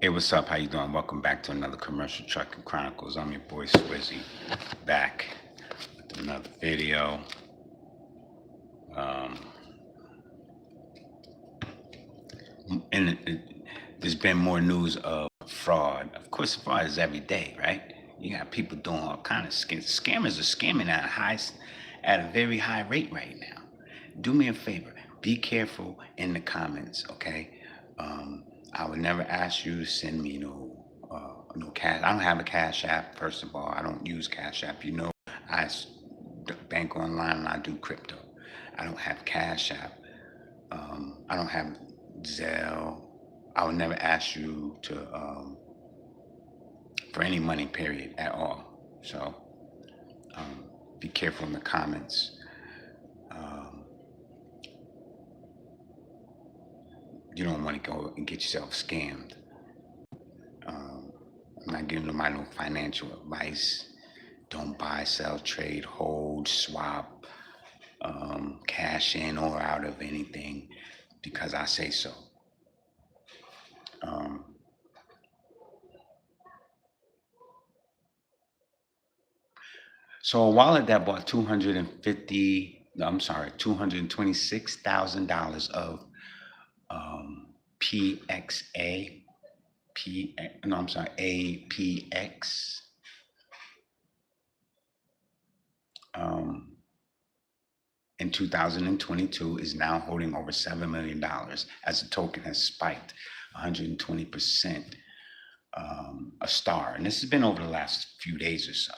Hey, what's up? How you doing? Welcome back to another Commercial Trucking Chronicles. I'm your boy Swizzy, back with another video. Um, and there's been more news of fraud. Of course, fraud is every day, right? You got people doing all kind of scams. Scammers are scamming at a very high rate right now. Do me a favor. Be careful in the comments, okay? Um, I would never ask you to send me no cash. I don't have a Cash App. First of all, I don't use Cash App. Bank online and I do crypto. I don't have Cash App. I don't have Zelle. I would never ask you to for any money, period, at all. So um, be careful in the comments. Um, you don't want to go and get yourself scammed. Um, I'm not giving nobody no financial advice. Don't buy, sell, trade, hold, swap, cash in or out of anything because I say so. Um, so a wallet that bought $226,000 of PXA, APX. Um, in 2022 is now holding over $7 million as the token has spiked 120%, a star. And this has been over the last few days or so.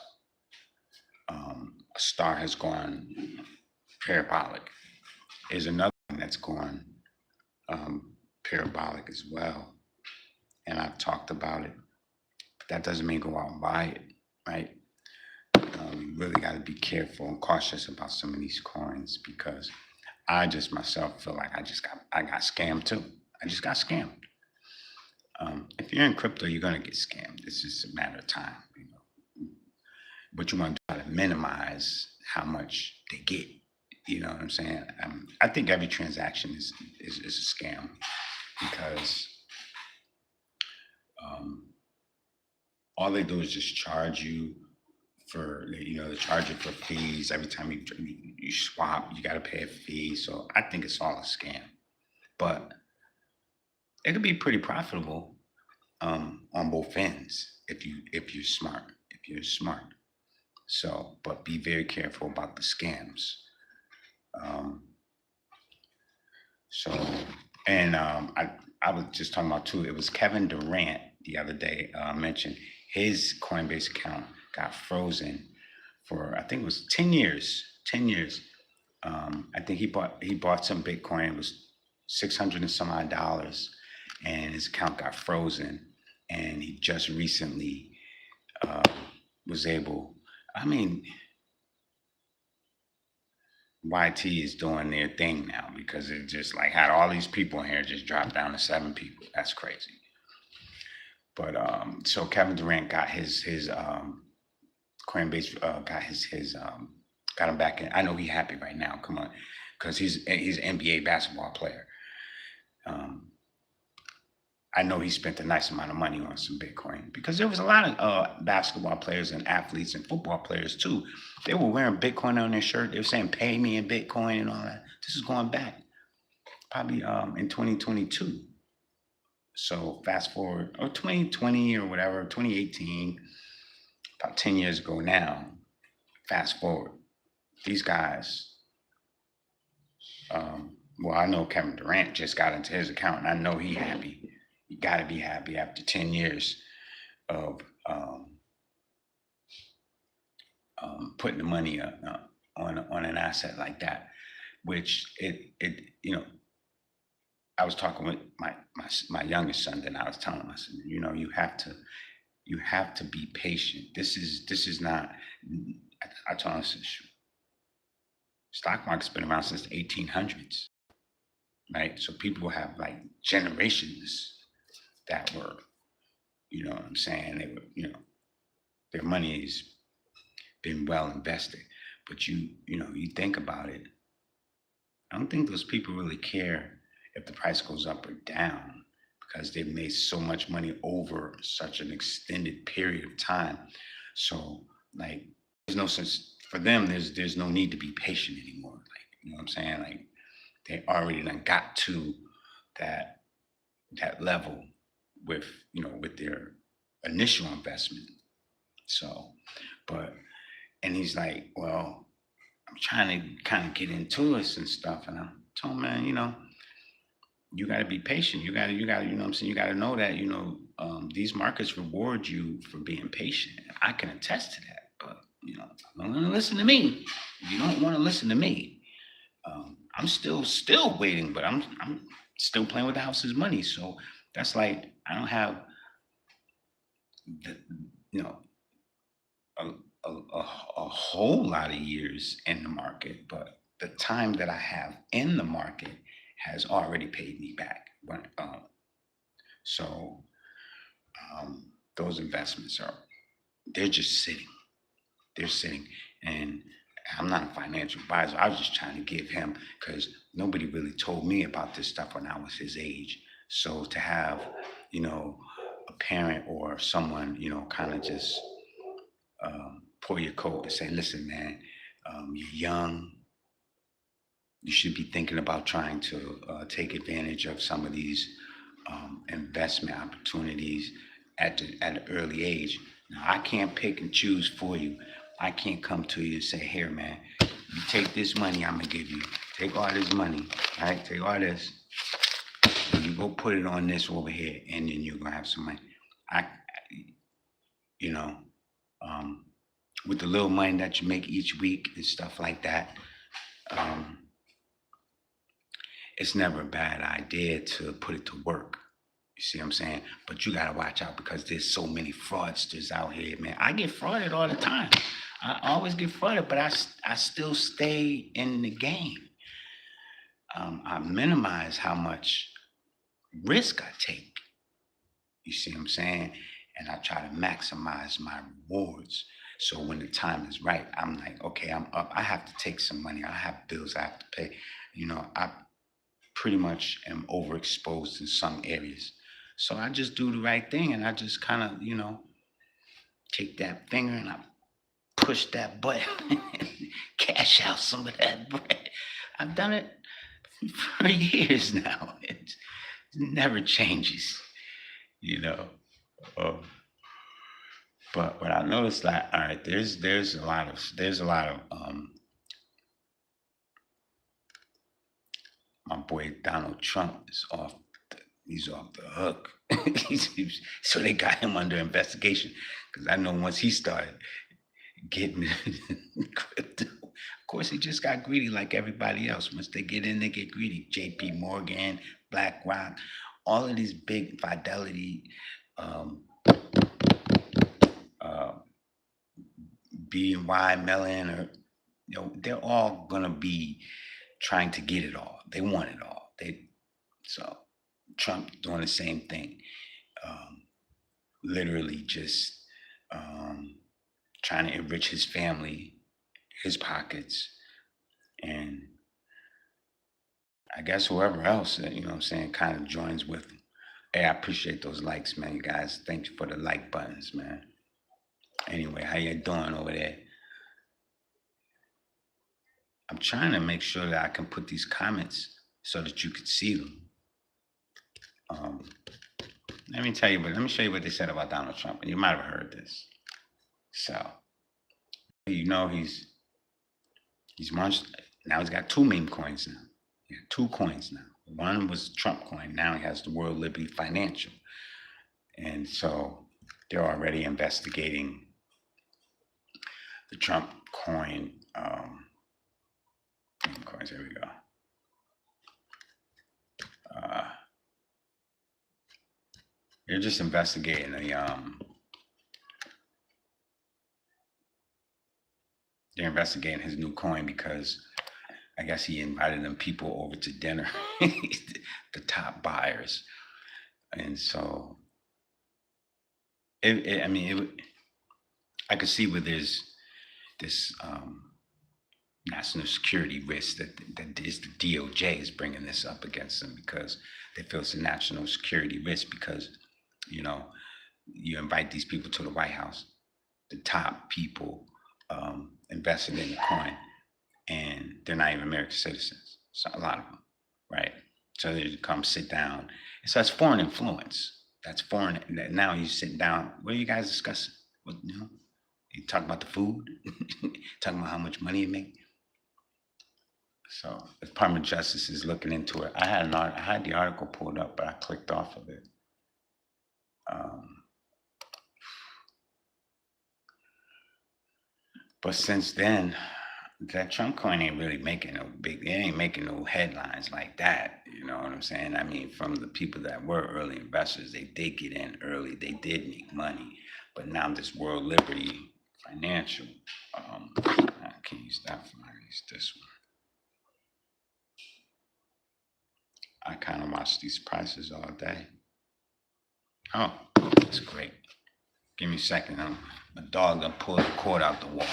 A star has gone parabolic. There's another one that's gone parabolic as well. And I've talked about it, but that doesn't mean go out and buy it, right? You really got to be careful and cautious about some of these coins because I just myself feel like I got scammed too. I just got scammed. If you're in crypto, you're gonna get scammed. It's just a matter of time, But you want to try to minimize how much they get. You know what I'm saying? I think every transaction is a scam because um, all they do is just charge you for they charge you for fees every time you swap. You got to pay a fee. So I think it's all a scam. But it could be pretty profitable on both ends if you're smart. If you're smart. So, but be very careful about the scams. Um, so, and I was just talking about too. It was Kevin Durant the other day mentioned his Coinbase account got frozen for I think it was 10 years. 10 years. I think he bought some Bitcoin. It was 600 and some odd dollars, and his account got frozen. And he just recently uh, was able. I mean, YT is doing their thing now because it just like had all these people in here just dropped down to 7 people. That's crazy. But so Kevin Durant got his Coinbase got his got him back in. I know he's happy right now. Come on, because he's an NBA basketball player. Um, I know he spent a nice amount of money on some Bitcoin because there was a lot of basketball players and athletes and football players too. They were wearing Bitcoin on their shirt. They were saying "Pay me in Bitcoin" and all that. This is going back probably in 2022. So fast forward, or 2020 or whatever, 2018, about 10 years ago now. Fast forward, these guys. Well, I know Kevin Durant just got into his account, and I know he happy. You got to be happy after 10 years of putting the money on an asset like that, which I was talking with my youngest son, then I was telling him, I said, you have to be patient. This is not. I told him, I said, stock market's been around since the 1800s, right? So people have like generations that were, you know what I'm saying? They were, their money has been well invested. But you think about it. I don't think those people really care if the price goes up or down because they've made so much money over such an extended period of time. So like there's no sense for them, there's no need to be patient anymore. Like, you know what I'm saying? Like they already done got to that that level with, with their initial investment. So, but and he's like, well, I'm trying to kind of get into this and stuff. And I told him, man, you got to be patient. You got to, you know what I'm saying? You got to know that, these markets reward you for being patient. And I can attest to that. But, don't want to listen to me. You don't want to listen to me. I'm still waiting, but I'm still playing with the house's money. So that's like, I don't have the, you know, a, a whole lot of years in the market, but the time that I have in the market has already paid me back. So those investments they're just sitting. They're sitting. And I'm not a financial advisor. I was just trying to give him, because nobody really told me about this stuff when I was his age. So to have, a parent or someone, kind of just pour your coat and say, listen, man, you're young. You should be thinking about trying to take advantage of some of these investment opportunities at an early age. Now, I can't pick and choose for you. I can't come to you and say, here, man, you take this money I'm gonna give you. Take all this money, all right? Take all this, and you go put it on this over here, and then you're gonna have some money. I, you know, um, with the little money that you make each week and stuff like that, um, it's never a bad idea to put it to work. You see what I'm saying? But you gotta watch out, because there's so many fraudsters out here, man. I get frauded all the time. I always get frauded, but I still stay in the game. I minimize how much risk I take. You see what I'm saying? And I try to maximize my rewards. So when the time is right, I'm like, okay, I'm up. I have to take some money. I have bills I have to pay. I pretty much am overexposed in some areas. So I just do the right thing, and I just kind of, take that finger and I push that button and cash out some of that bread. I've done it for years now. It never changes, you know. Um, but what I noticed, like, all right, there's a lot of my boy Donald Trump is he's off the hook. So they got him under investigation, because I know once he started getting crypto, of course he just got greedy like everybody else. Once they get in, they get greedy. J.P. Morgan, BlackRock, all of these big Fidelity, um, uh, BNY Mellon, or they're all gonna be trying to get it all. They want it all. So Trump doing the same thing. Um, Literally just um, trying to enrich his family, his pockets, and I guess whoever else, what I'm saying, kind of joins with him. Hey, I appreciate those likes, man. You guys, thanks for the like buttons, man. Anyway, how you doing over there? I'm trying to make sure that I can put these comments so that you could see them. Um, let me show you what they said about Donald Trump. And you might have heard this. So, he's launched, now he's got two meme coins now. He got two coins now. One was Trump coin. Now he has the World Liberty Financial. And so they're already investigating the Trump coin meme coins. Here we go. They're just investigating they're investigating his new coin, because I guess he invited them people over to dinner, the top buyers, and so I could see where there's this national security risk that is the DOJ is bringing this up against them, because They feel it's a national security risk because, you know, you invite these people to the White House, the top people invested in the coin, and they're not even American citizens. So a lot of them, right? So they come sit down. So that's foreign influence. That's foreign. Now you sit down. What are you guys discussing? What, you talk about the food, talking about how much money you make. So the Department of Justice is looking into it. I had the article pulled up, but I clicked off of it. But since then, that Trump coin ain't really making it ain't making no headlines like that. You know what I'm saying? I mean, from the people that were early investors, they did get in early. They did make money. But now this World Liberty Financial, can you stop for this one? I kind of watch these prices all day. Oh, that's great. Give me a second. My dog done pulled the cord out the wall.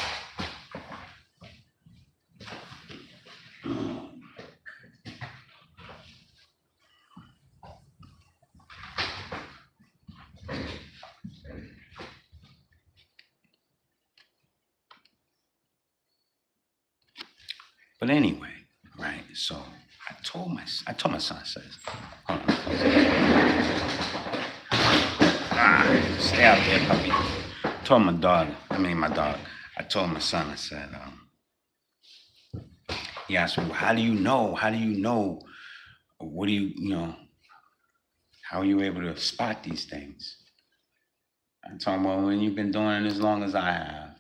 But anyway, right? So I told my son, I said, hold on, stay out there, puppy. I told my dog. I told my son, I said, he asked me, well, how do you know? How do you know? What do you, how are you able to spot these things? I told him, well, when you've been doing it as long as I have,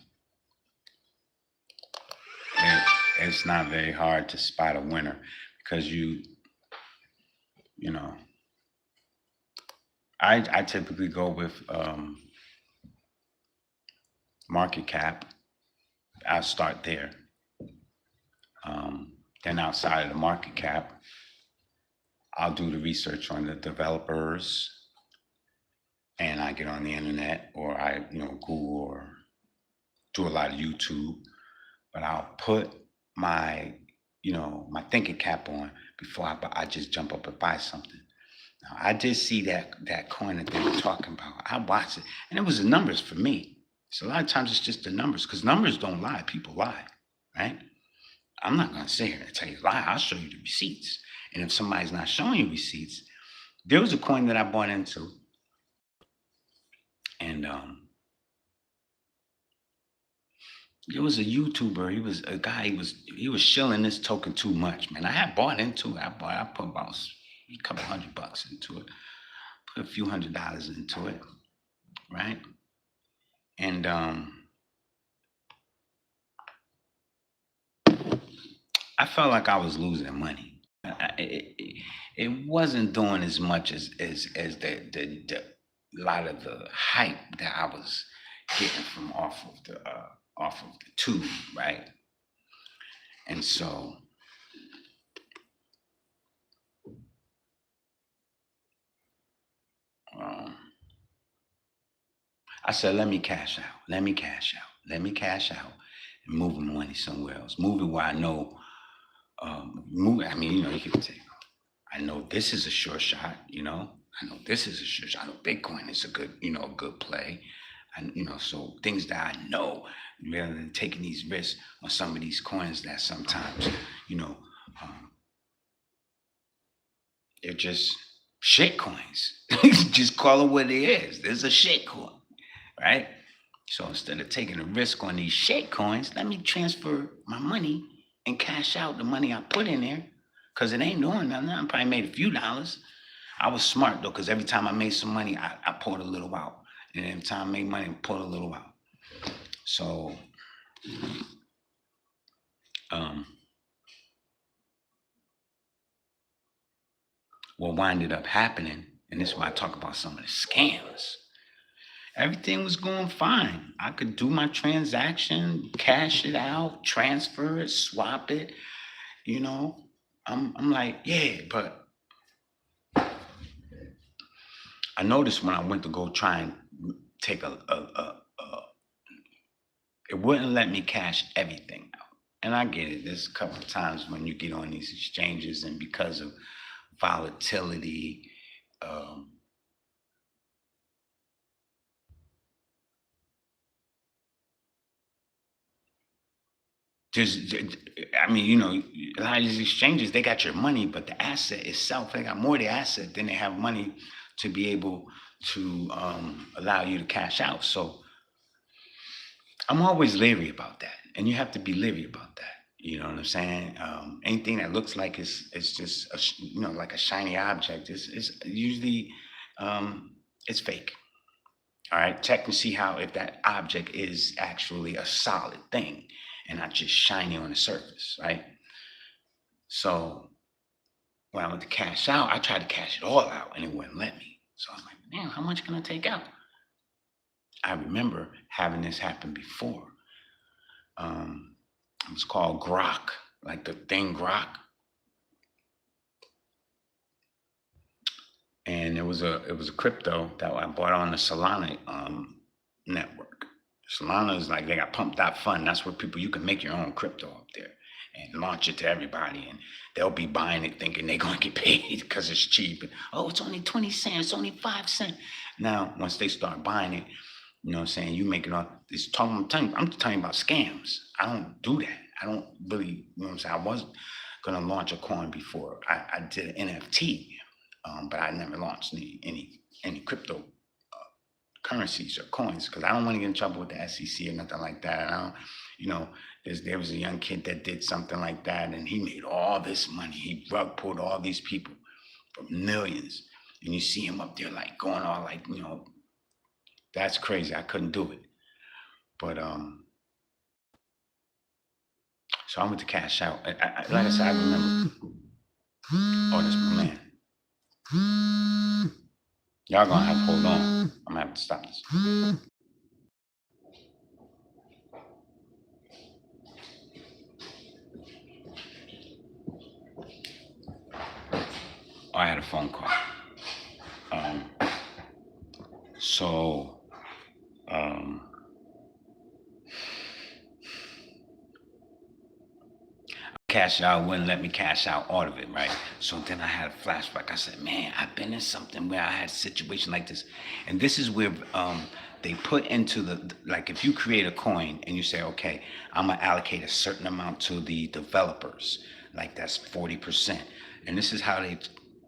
it's not very hard to spot a winner because I typically go with market cap. I'll start there. Then outside of the market cap, I'll do the research on the developers, and I get on the internet or I Google or do a lot of YouTube. But I'll put my my thinking cap on before I just jump up and buy something. Now, I did see that coin that they were talking about. I watched it, and it was the numbers for me. So a lot of times it's just the numbers, because numbers don't lie. People lie, right? I'm not going to sit here and tell you a lie. I'll show you the receipts. And if somebody's not showing you receipts, there was a coin that I bought into, and there was a YouTuber. He was a guy. He was shilling this token too much, man. I had bought into it. I put about a couple $100 into it. Put a few $100 into it, right? And I felt like I was losing money. It wasn't doing as much as the lot of the hype that I was getting from off of the tube, right? And so I said, let me cash out. Let me cash out and move the money somewhere else. Move it where I know. I mean, you could say, I know this is a sure shot. I know this is a sure shot. I know Bitcoin is a good play. And so things that I know, rather than taking these risks on some of these coins that sometimes, they're just shit coins. Just call it what it is. There's a shit coin, right? So instead of taking a risk on these shit coins, let me transfer my money and cash out the money I put in there, because it ain't doing nothing. I probably made a few dollars. I was smart though, because every time I made some money, I pulled a little out. And every time I made money, I pulled a little out. So what winded up happening, and this is why I talk about some of the scams. Everything was going fine. I could do my transaction, cash it out, transfer it, swap it. I'm like, yeah, but I noticed when I went to go try and take it wouldn't let me cash everything out. And I get it. There's a couple of times when you get on these exchanges, and because of volatility. Um, just, I mean, a lot of these exchanges, they got your money, but the asset itself, they got more of the asset than they have money to be able to allow you to cash out. So I'm always leery about that, and you have to be leery about that. You know what I'm saying? Anything that looks like it's just like a shiny object is usually it's fake. All right, check and see how if that object is actually a solid thing and not just shiny on the surface, right? So when I went to cash out, I tried to cash it all out and it wouldn't let me. So I was like, damn, how much can I take out? I remember having this happen before. Um, it was called Grok, like the thing Grok. And it was a crypto that I bought on the Solana network. Solana is like they got pumped out fund. That's where you can make your own crypto up there and launch it to everybody, and they'll be buying it thinking they're gonna get paid because it's cheap. And, oh, it's only 20 cents, it's only 5 cents. Now, once they start buying it, you know what I'm saying, you make it all this talking. I'm telling you about scams. I don't do that. I don't really, you know what I'm saying. I wasn't gonna launch a coin before. I did an NFT, but I never launched any crypto currencies or coins because I don't want to get in trouble with the SEC or nothing like that. I don't, you know, there was a young kid that did something like that and he made all this money. He rug pulled all these people for millions, and you see him up there like going all like, that's crazy. I couldn't do it, but so I went to cash out. Like I said, I remember. Oh, that's my man. Y'all gonna have to hold on. I'm gonna have to stop this. Oh, I had a phone call. Um, so, um, cash out wouldn't let me cash out all of it, right? So then I had a flashback. I said, man, I've been in something where I had a situation like this. And this is where they put into like if you create a coin and you say, okay, I'm gonna allocate a certain amount to the developers, like that's 40%. And this is how they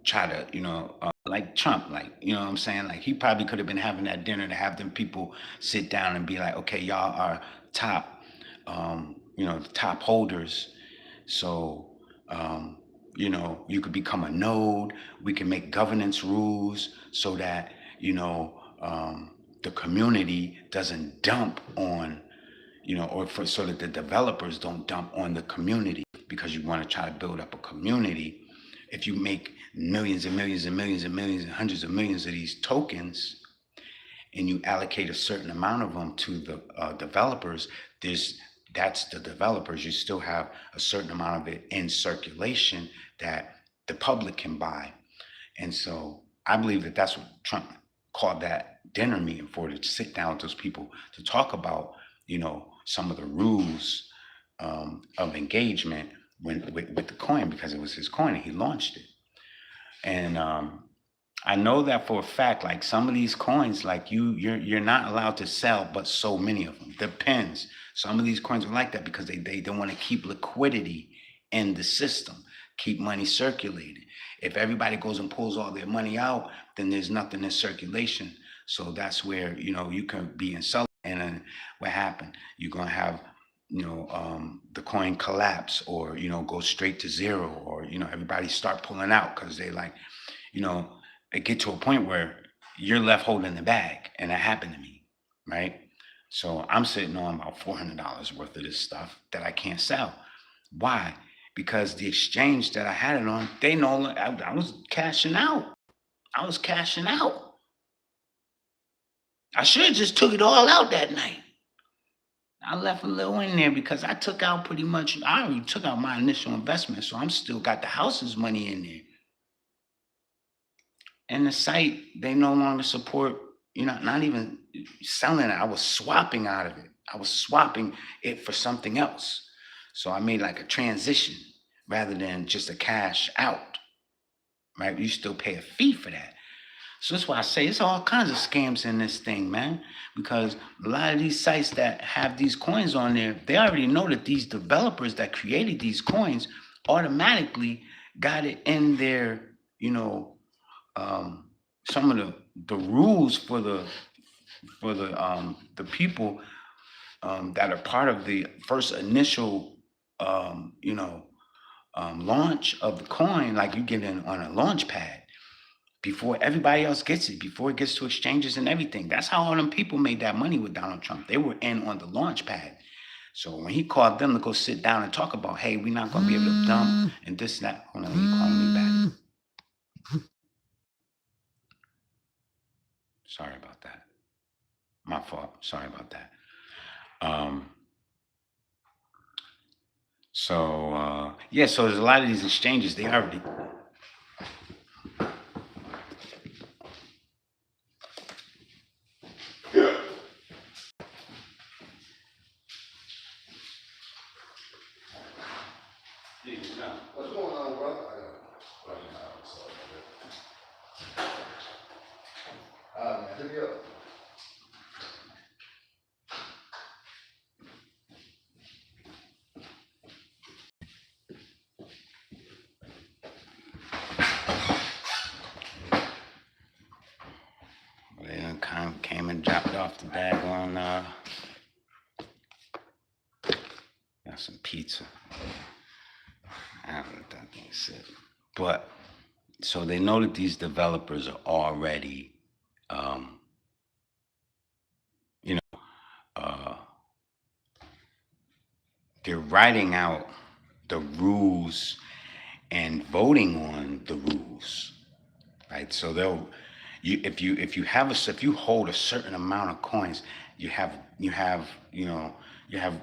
try to, like Trump, like, you know what I'm saying? Like he probably could have been having that dinner to have them people sit down and be like, okay, y'all are top, the top holders, so, you could become a node. We can make governance rules so that, the community doesn't dump on, so that the developers don't dump on the community because you want to try to build up a community. If you make millions and millions and millions and millions and hundreds of millions of these tokens and you allocate a certain amount of them to the developers, that's the developers. You still have a certain amount of it in circulation that the public can buy. And so I believe that that's what Trump called that dinner meeting for, to sit down with those people to talk about, some of the rules of engagement with the coin, because it was his coin and he launched it. And I know that for a fact, like some of these coins, like you're not allowed to sell but so many of them. Depends. Some of these coins are like that because they don't want to keep liquidity in the system, keep money circulating. If everybody goes and pulls all their money out, then there's nothing in circulation. So that's where, you can be insulted. And then what happened? You're gonna have, the coin collapse, or, go straight to zero, or, everybody start pulling out because they like, it get to a point where you're left holding the bag. And that happened to me, right? So I'm sitting on about $400 worth of this stuff that I can't sell. Why? Because the exchange that I had it on, they know I was cashing out. I was cashing out. I should have just took it all out that night. I left a little in there because I took out pretty much, I already took out my initial investment. So I'm still got the house's money in there. And the site, they no longer support, not even selling it. I was swapping out of it. I was swapping it for something else. So I made like a transition rather than just a cash out, right? You still pay a fee for that. So that's why I say it's all kinds of scams in this thing, man. Because a lot of these sites that have these coins on there, they already know that these developers that created these coins automatically got it in their, you know, some of the rules for the people that are part of the first initial launch of the coin, like you get in on a launch pad before everybody else gets it, before it gets to exchanges and everything. That's how all them people made that money with Donald Trump. They were in on the launch pad. So when he called them to go sit down and talk about, hey, we're not going to be able to dump and this and that. Hold on, he calling me back. Sorry about that. My fault. Sorry about that. So there's a lot of these exchanges. They already. What's going on, bro? Man, hit me up. They came and dropped off the bag on got some pizza. I don't know what that thing said. But so they know that these developers are already they're writing out the rules and voting on the rules, right? So if you hold a certain amount of coins, you have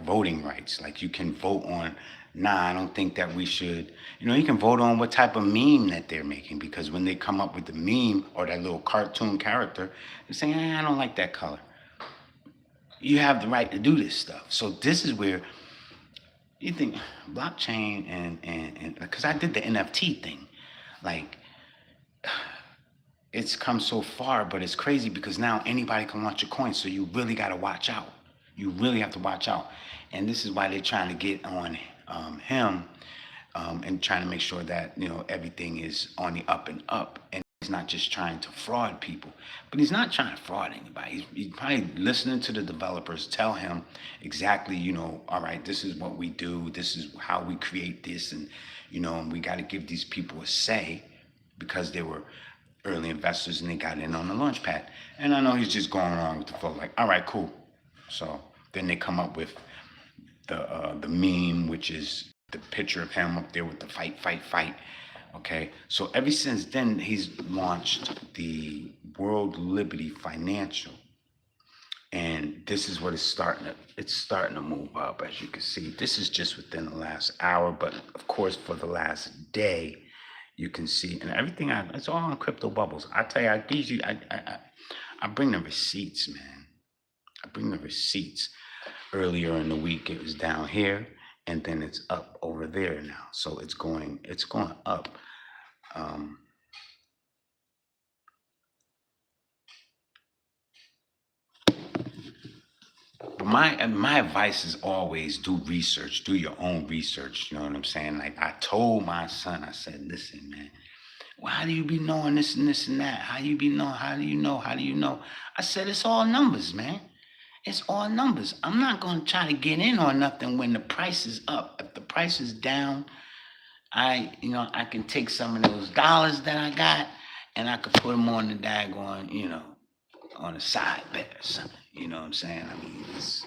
voting rights. Like you can vote on, I don't think that we should. You can vote on what type of meme that they're making, because when they come up with the meme or that little cartoon character, they're saying, I don't like that color. You have the right to do this stuff. So this is where you think blockchain and because I did the NFT thing, like it's come so far, but it's crazy because now anybody can launch a coin. So you really got to watch out. You really have to watch out. And this is why they're trying to get on him and trying to make sure that, everything is on the up and up. And he's not just trying to fraud people, but he's not trying to fraud anybody. He's probably listening to the developers tell him exactly, all right, this is what we do. This is how we create this. And, and we got to give these people a say because they were early investors and they got in on the launch pad. And I know he's just going along with the flow, like, all right, cool. So then they come up with the meme, which is the picture of him up there with the fight. Okay, so ever since then, he's launched the World Liberty Financial. And this is what it's starting to move up, as you can see. This is just within the last hour, but of course, for the last day, you can see, and everything, it's all on Crypto Bubbles. I tell you, I bring the receipts, man. I bring the receipts. Earlier in the week, it was down here, and then it's up over there now. So it's going up. My advice is always do research, do your own research. You know what I'm saying? Like I told my son, I said, listen, man, well, how do you be knowing this and this and that? How do you know? How do you know? I said, it's all numbers, man. It's all numbers. I'm not going to try to get in on nothing when the price is up. If the price is down, I can take some of those dollars that I got and I could put them on the daggone, on a side bet or something. You know what I'm saying? I mean, it's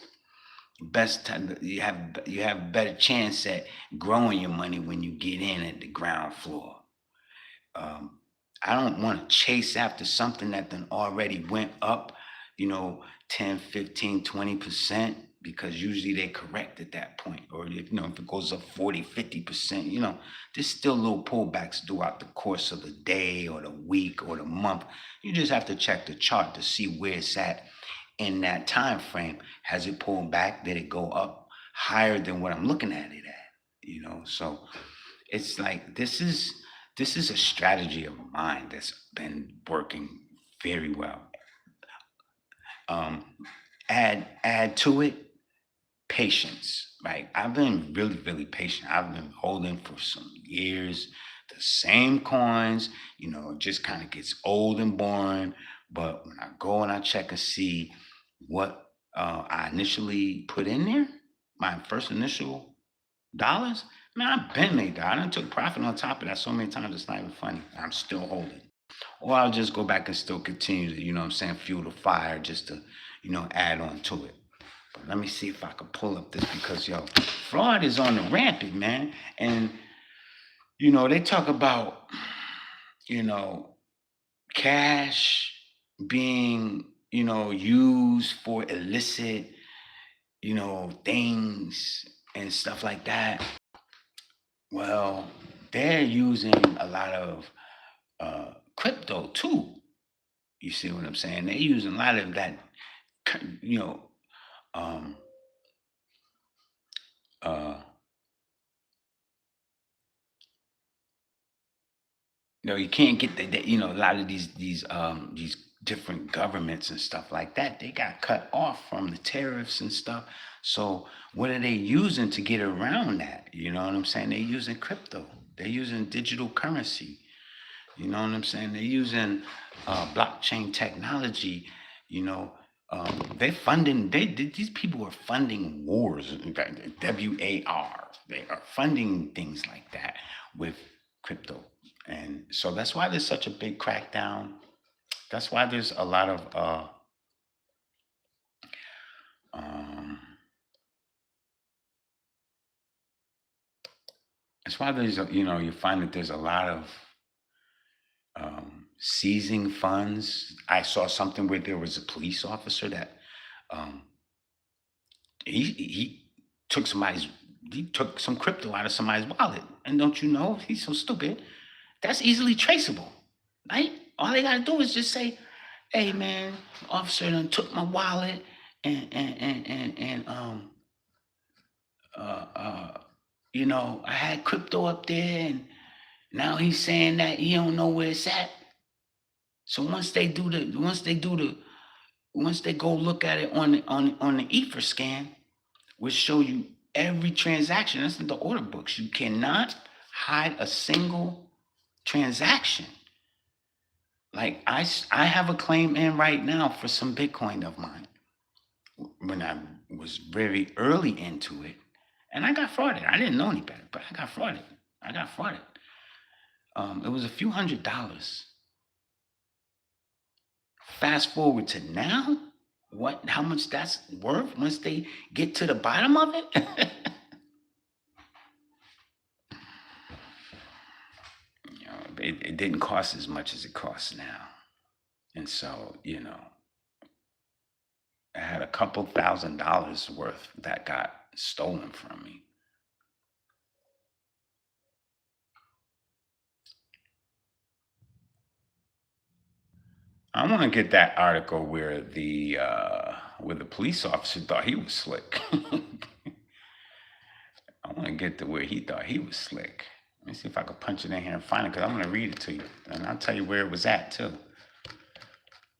best time you have better chance at growing your money when you get in at the ground floor. I don't want to chase after something that then already went up, 10, 15, 20%, because usually they correct at that point. Or if it goes up 40, 50%, there's still little pullbacks throughout the course of the day or the week or the month. You just have to check the chart to see where it's at in that time frame. Has it pulled back? Did it go up higher than what I'm looking at it at? So it's like this is this is a strategy of mine that's been working very well. Um, add to it patience. Right, I've been really patient. I've been holding for some years the same coins. It just kind of gets old and boring. But when I go and I check and see what I initially put in there, my first initial dollars, man, I've been made that. I done took profit on top of that so many times it's not even funny. I'm still holding. Or I'll just go back and still continue to, fuel the fire just to, add on to it. But let me see if I can pull up this because fraud is on the rampant, man. And they talk about, you know, cash being, used for illicit, things and stuff like that. Well, they're using a lot of crypto too. You see what I'm saying? They're using a lot of that, you know, um, uh, you can't get a lot of these different governments and stuff like that. They got cut off from the tariffs and stuff. So what are they using to get around that? You know what I'm saying? They're using crypto. They're using digital currency. You know what I'm saying? They're using blockchain technology. You know, they're funding. These people are funding wars. In fact, WAR. They are funding things like that with crypto, and so that's why there's such a big crackdown. That's why there's a lot of um, that's why there's you find that there's a lot of seizing funds. I saw something where there was a police officer that um, he took somebody's he took some crypto out of somebody's wallet, and don't you know he's so stupid? That's easily traceable, right? All they gotta do is just say, "Hey, man, officer done took my wallet and uh uh I had crypto up there, and now he's saying that he don't know where it's at." So once they go look at it on the ether scan, which show you every transaction. That's in the order books. You cannot hide a single transaction. Like I have a claim in right now for some Bitcoin of mine when I was very early into it, and I got frauded. I didn't know any better, but I got frauded. It was a few $100s. Fast forward to now, how much that's worth once they get to the bottom of it? It didn't cost as much as it costs now. And so, I had a couple $1,000s worth that got stolen from me. I want to get that article where the police officer thought he was slick. I want to get to where he thought he was slick. Let me see if I can punch it in here and find it, because I'm going to read it to you. And I'll tell you where it was at, too.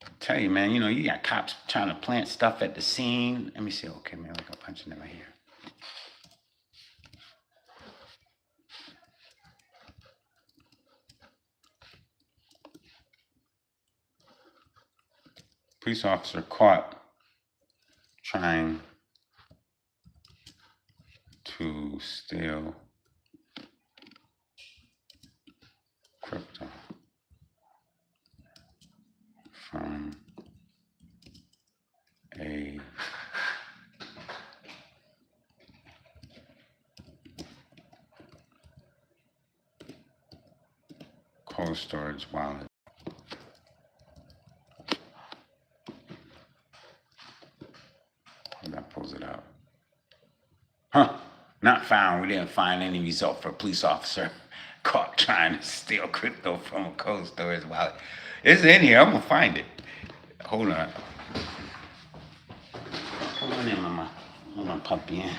I'll tell you, man, you got cops trying to plant stuff at the scene. Let me see. Okay, man, I can punch it in right here. Police officer caught trying to steal crypto from a cold storage wallet. That pulls it out. Huh. Not found. We didn't find any result for a police officer caught trying to steal crypto from a cold storage wallet. It's in here. I'm going to find it. Hold on. Come on in, mama. I'm going to pump you in.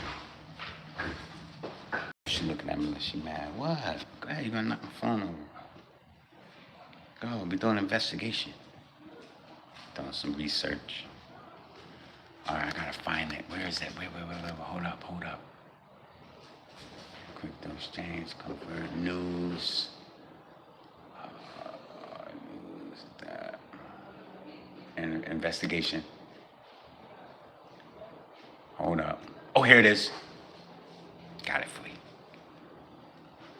She looking at me like she mad. What? Go ahead. You're going to knock my phone over. Go, be doing an investigation. Doing some research. All right, I gotta find it. Where is it? Wait. Hold up. Crypto exchange, convert news. News, that. And investigation. Hold up. Oh, here it is. Got it for you.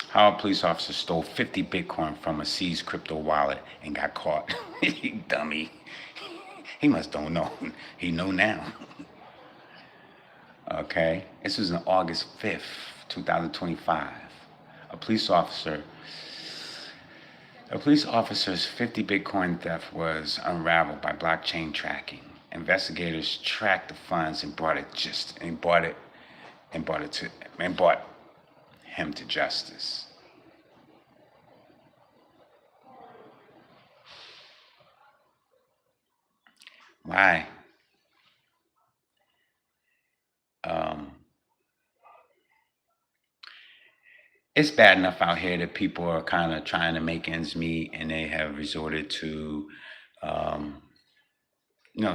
How a police officer stole 50 Bitcoin from a seized crypto wallet and got caught. You dummy. He must don't know. He know now. Okay. This was on August 5th, 2025. A police officer's 50 Bitcoin theft was unraveled by blockchain tracking. Investigators tracked the funds and brought him to justice. Why? It's bad enough out here that people are kind of trying to make ends meet, and they have resorted to, um,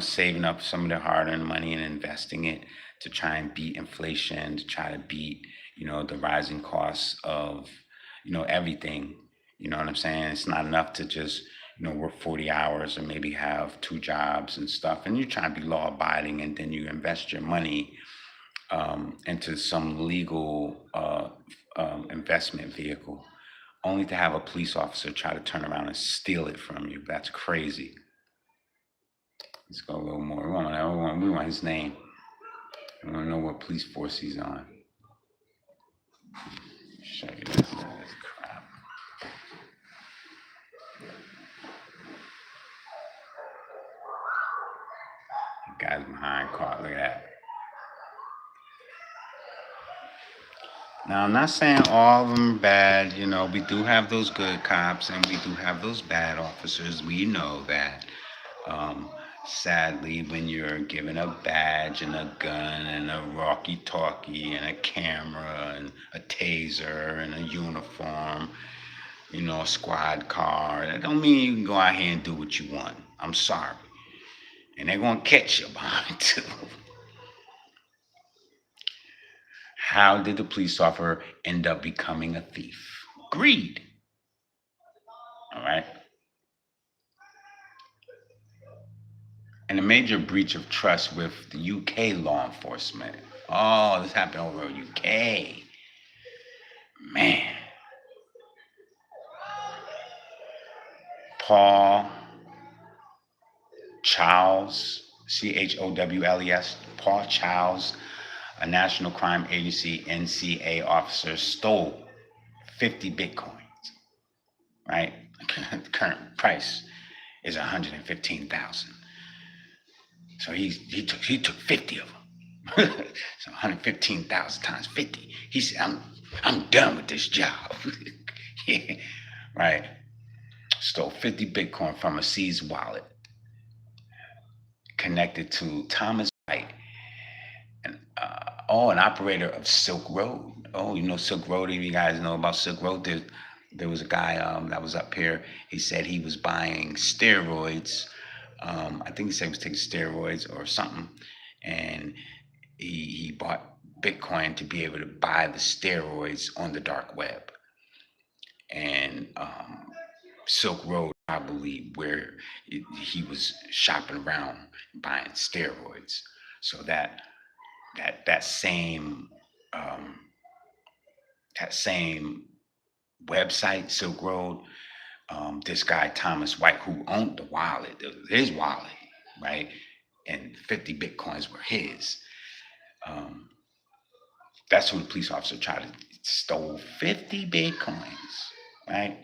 saving up some of their hard-earned money and investing it to try and beat inflation, to try to beat, the rising costs of, everything. You know what I'm saying? It's not enough to just, work 40 hours or maybe have two jobs and stuff. And you're trying to be law-abiding, and then you invest your money into some legal investment vehicle, only to have a police officer try to turn around and steal it from you. That's crazy. Let's go a little more. We want his name. We want to know what police force he's on. Show you this crap. The guy's behind caught. Look at that. Now, I'm not saying all of them are bad. We do have those good cops and we do have those bad officers. We know that. Sadly, when you're given a badge and a gun and a walkie-talkie and a camera and a taser and a uniform, a squad car, that don't mean you can go out here and do what you want. I'm sorry. And they're going to catch you behind it too. How did the police officer end up becoming a thief? Greed. All right. And a major breach of trust with the UK law enforcement. Oh, this happened over UK. Man. Paul Chowles, Chowles, Paul Chowles, a National Crime Agency NCA officer, stole 50 Bitcoins, right? The current price is 115,000. So he took 50 of them. So 115,000 times 50. He said, I'm done with this job. Yeah, right. Stole 50 Bitcoin from a seized wallet connected to Thomas White, an operator of Silk Road. Oh, Silk Road. If you guys know about Silk Road, there was a guy that was up here. He said he was buying steroids. I think he said he was taking steroids or something, and he bought Bitcoin to be able to buy the steroids on the dark web. And Silk Road, I believe, where he was shopping around buying steroids. So that same website, Silk Road, this guy Thomas White, who owned the wallet, his wallet, right, and 50 Bitcoins were his. That's who the police officer tried to stole 50 Bitcoins, right?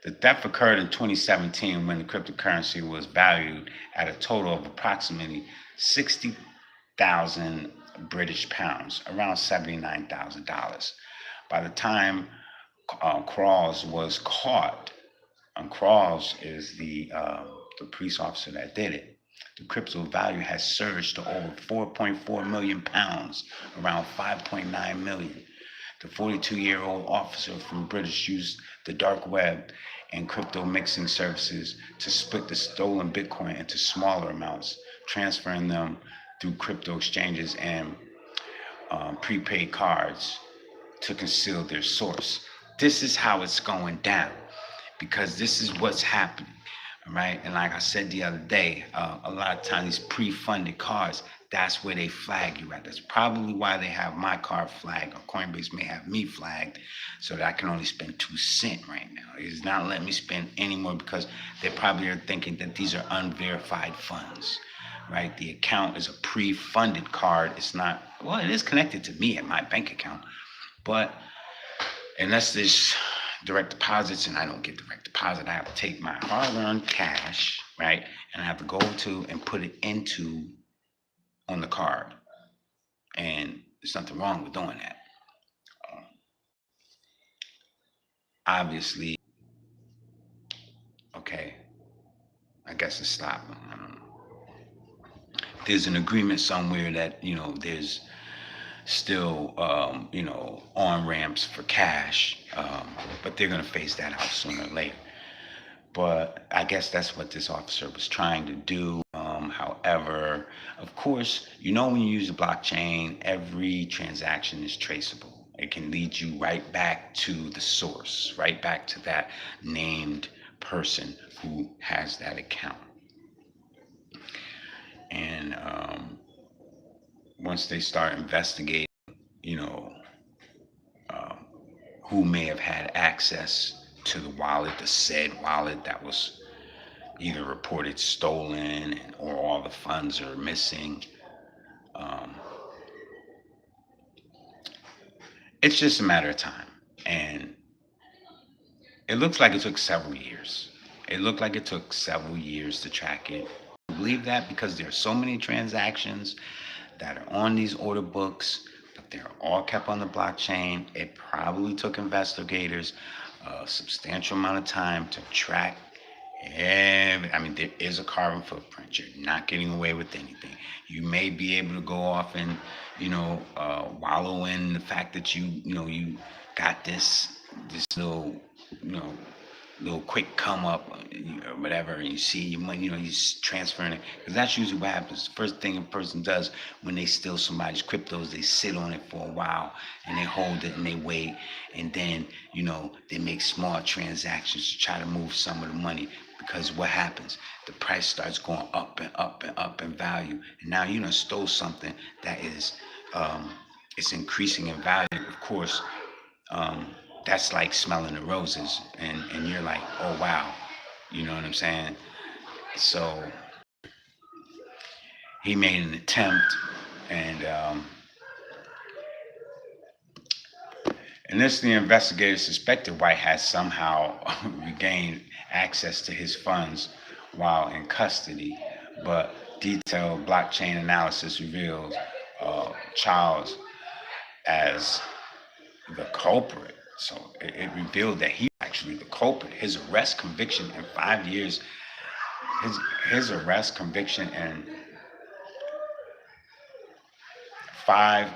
The theft occurred in 2017 when the cryptocurrency was valued at a total of approximately 60,000 British pounds, around $79,000. By the time Crawls was caught, and Crawls is the police officer that did it, the crypto value has surged to over 4.4 million pounds, around 5.9 million. The 42-year-old officer from British used the dark web and crypto mixing services to split the stolen Bitcoin into smaller amounts, transferring them through crypto exchanges and prepaid cards to conceal their source. This is how it's going down, because this is what's happening. All right. And like I said the other day, a lot of times these pre-funded cards, that's where they flag you at. That's probably why they have my card flagged, or Coinbase may have me flagged, so that I can only spend 2 cents right now. It's not letting me spend anymore because they probably are thinking that these are unverified funds. Right? The account is a pre-funded card. It's not, well, it is connected to me at my bank account, but unless there's direct deposits and I don't get direct deposit, I have to take my hard-earned cash, right? And I have to go to and put it into on the card. And there's nothing wrong with doing that. Obviously, okay, I guess it's stopping. I don't know. There's an agreement somewhere that, there's still, on ramps for cash, but they're going to phase that out sooner or later. But I guess that's what this officer was trying to do. However, of course, when you use the blockchain, every transaction is traceable. It can lead you right back to the source, right back to that named person who has that account. And once they start investigating, who may have had access to the wallet, the said wallet that was either reported stolen or all the funds are missing. It's just a matter of time. And it looks like it took several years. It looked like it took several years to track it. I believe that because there are so many transactions that are on these order books, but they're all kept on the blockchain. It probably took investigators a substantial amount of time to track. There is a carbon footprint. You're not getting away with anything. You may be able to go off and, wallow in the fact that you got this little, little quick come up or whatever, and you see your money, you're transferring it, because that's usually what happens. The first thing a person does when they steal somebody's cryptos, they sit on it for a while and they hold it and they wait, and then they make small transactions to try to move some of the money. Because what happens? The price starts going up and up and up in value, and now you stole something that is it's increasing in value. Of course, that's like smelling the roses, and you're like, oh wow, you know what I'm saying? So he made an attempt, and initially investigators suspected White had somehow regained access to his funds while in custody, but detailed blockchain analysis reveals Charles as the culprit. So it revealed that he actually the culprit. His arrest, conviction, and 5 years. His arrest, conviction, and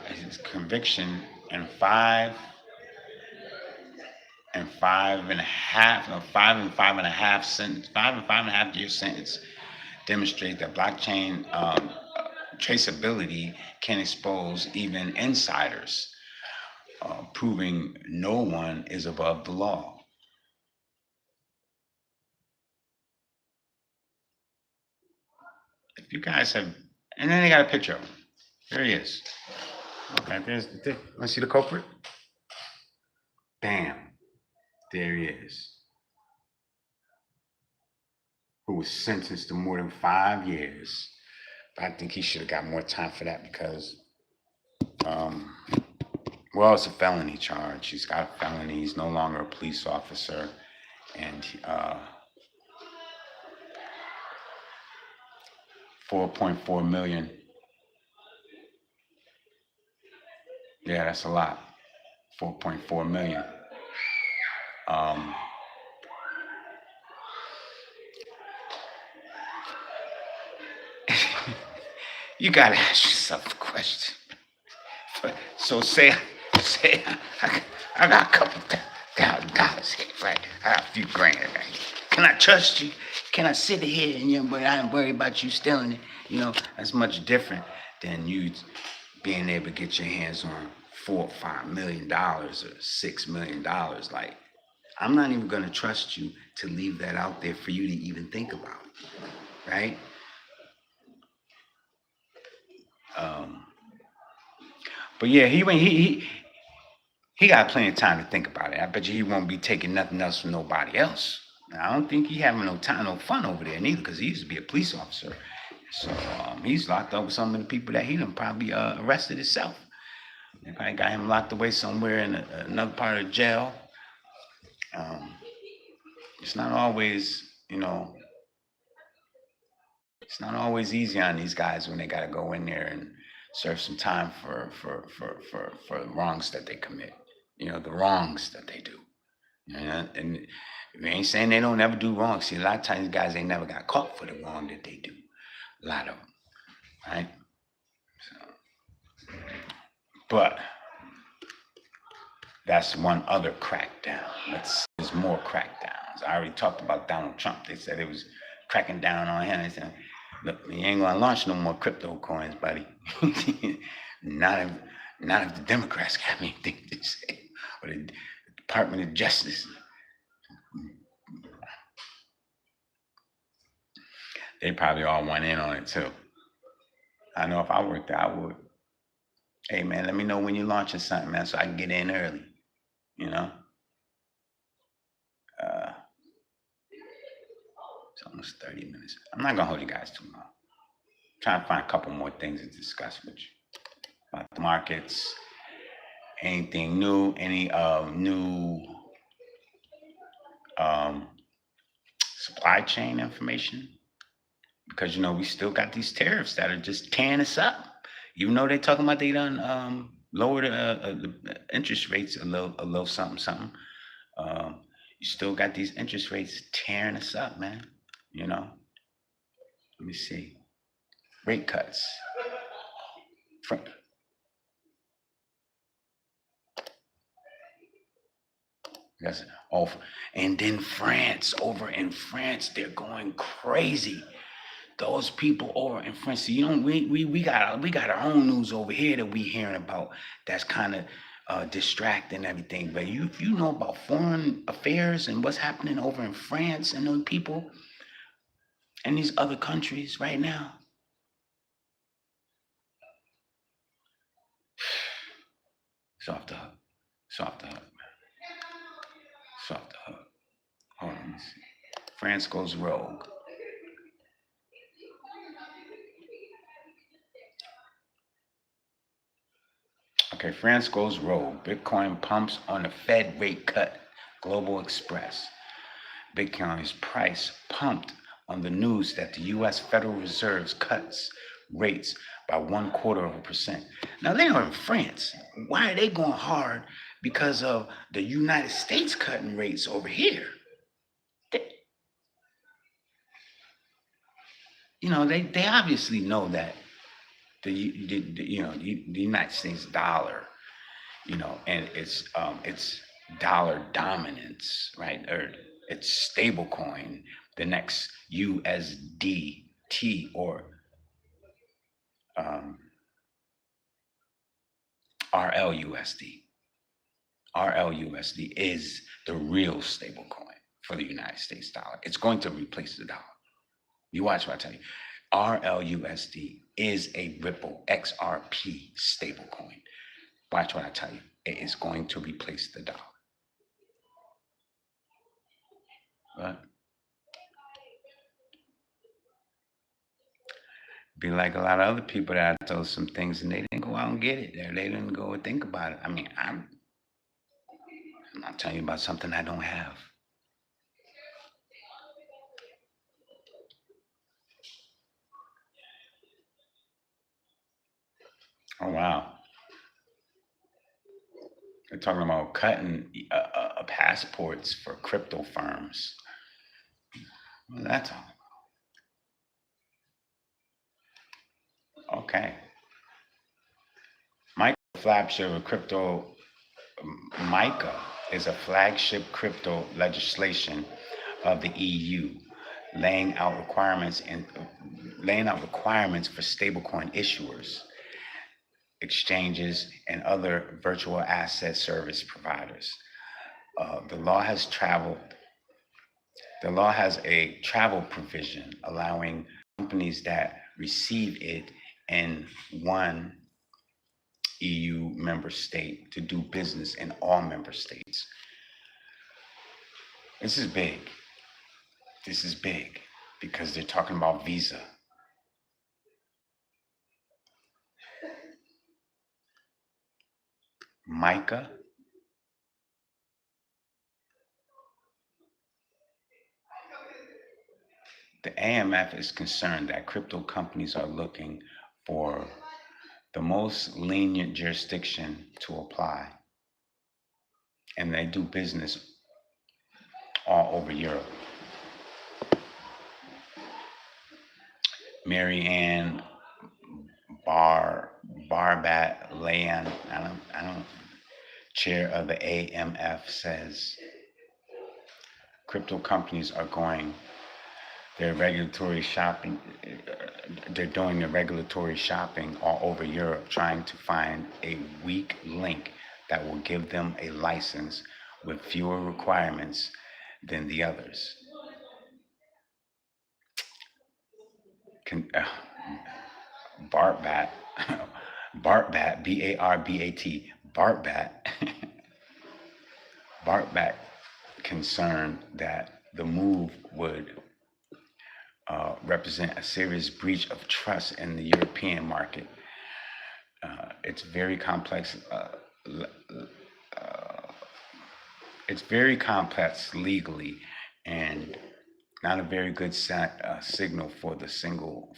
his conviction and 5.5 year sentence demonstrate that blockchain traceability can expose even insiders, proving no one is above the law. If you guys have, and then they got a picture of him. There he is. Okay, there's the thing. Want to see the culprit? Bam. There he is. Who was sentenced to more than 5 years. But I think he should have got more time for that because, it's a felony charge. He's got a felony. He's no longer a police officer. And 4.4 million. Yeah, that's a lot. 4.4 million. You gotta ask yourself the question. So say Say, I got a couple $1,000 here, right? I got a few grand, right? Can I trust you? Can I sit here and but I ain't worry about you stealing it? That's much different than you being able to get your hands on $4 or $5 million or $6 million. Like, I'm not even gonna trust you to leave that out there for you to even think about it, right? Um, but yeah, he got plenty of time to think about it. I bet you he won't be taking nothing else from nobody else. I don't think he having no time, no fun over there neither, because he used to be a police officer. So he's locked up with some of the people that he done probably arrested himself. They probably got him locked away somewhere in another part of the jail. Um, it's not always, it's not always easy on these guys when they got to go in there and serve some time for the wrongs that they commit. The wrongs that they do. And we ain't saying they don't ever do wrong. See, a lot of times guys ain't never got caught for the wrong that they do. A lot of them, right? So, but that's one other crackdown. There's more crackdowns. I already talked about Donald Trump. They said it was cracking down on him. They said, look, you ain't gonna launch no more crypto coins, buddy. not if the Democrats have anything to say, or the Department of Justice. They probably all went in on it too. I know if I worked there, I would. Hey man, let me know when you're launching something, man, so I can get in early. You know. It's almost 30 minutes. I'm not gonna hold you guys too long. I'm trying to find a couple more things to discuss with you about the markets. Anything new? Any new um, supply chain information? Because we still got these tariffs that are just tearing us up. Even though they're talking about they done lowered the interest rates a little something something. You still got these interest rates tearing us up, man. Let me see. Rate cuts. Yes. Oh, and then France. Over in France, they're going crazy. Those people over in France. So, we got our own news over here that we hearing about. That's kind of distracting everything. But if you know about foreign affairs and what's happening over in France and those people and these other countries right now, it's off the hook. It's off the hook, man. It's off the hook. Hold on, let me see. France goes rogue. Okay, France goes rogue. Bitcoin pumps on the Fed rate cut. Global Express. Bitcoin's price pumped on the news that the U.S. Federal Reserve cuts rates by 0.25%. Now they are in France. Why are they going hard? Because of the United States cutting rates over here. They obviously know that the United States dollar, and it's dollar dominance, right? Or it's stable coin, the next USDT or RLUSD. RLUSD is the real stable coin for the United States dollar. It's going to replace the dollar. You watch what I tell you. RLUSD is a Ripple XRP stablecoin. Watch what I tell you. It is going to replace the dollar. But be like a lot of other people that I told some things and they didn't go out and get it. They didn't go and think about it. I mean, I'm not telling you about something I don't have. Oh wow. They're talking about cutting passports for crypto firms. What is that talking about? Okay. Michael Flapshire of crypto MiCA is a flagship crypto legislation of the EU, laying out requirements for stablecoin issuers, exchanges, and other virtual asset service providers. The law has a travel provision allowing companies that receive it in one EU member state to do business in all member states. This is big. This is big because they're talking about Visa. MiCA. The AMF is concerned that crypto companies are looking for the most lenient jurisdiction to apply, and they do business all over Europe. Marianne Barbat-Layan, chair of the AMF, says crypto companies are doing their regulatory shopping all over Europe, trying to find a weak link that will give them a license with fewer requirements than the others. Barbat, B-A-R-B-A-T, Barbat concerned that the move would represent a serious breach of trust in the European market. It's very complex. It's very complex legally, and not a very good signal for the single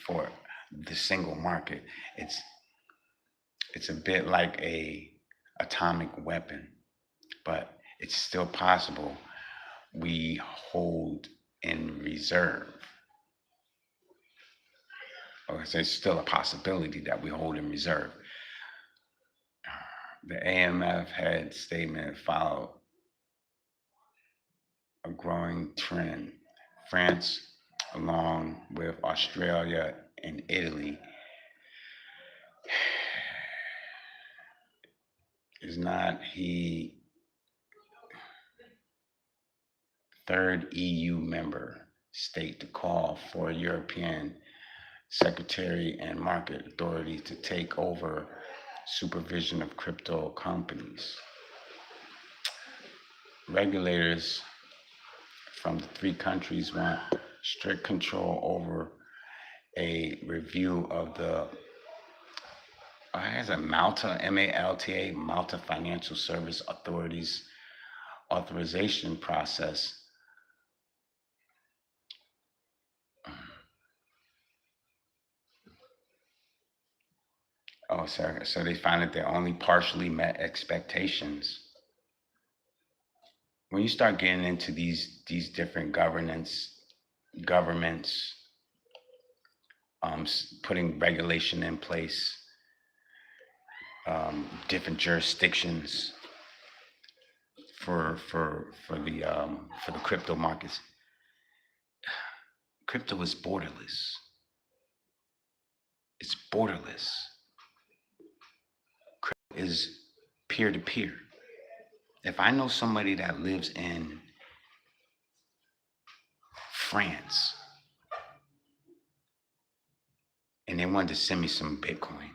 market. It's a bit like a atomic weapon, but it's still possible. We hold in reserve. Or it's still a possibility that we hold in reserve. The AMF head statement followed a growing trend. France, along with Australia and Italy, is not the third EU member state to call for European Secretary and Market Authority to take over supervision of crypto companies. Regulators from the three countries want strict control over a review of the Malta, M-A-L-T-A, Malta Financial Service Authority's authorization process. Oh, sorry. So they find that they only partially met expectations. When you start getting into these different governments, putting regulation in place, different jurisdictions for the crypto markets. Crypto is borderless. It's borderless. Crypto is peer-to-peer. If I know somebody that lives in France and they wanted to send me some Bitcoin,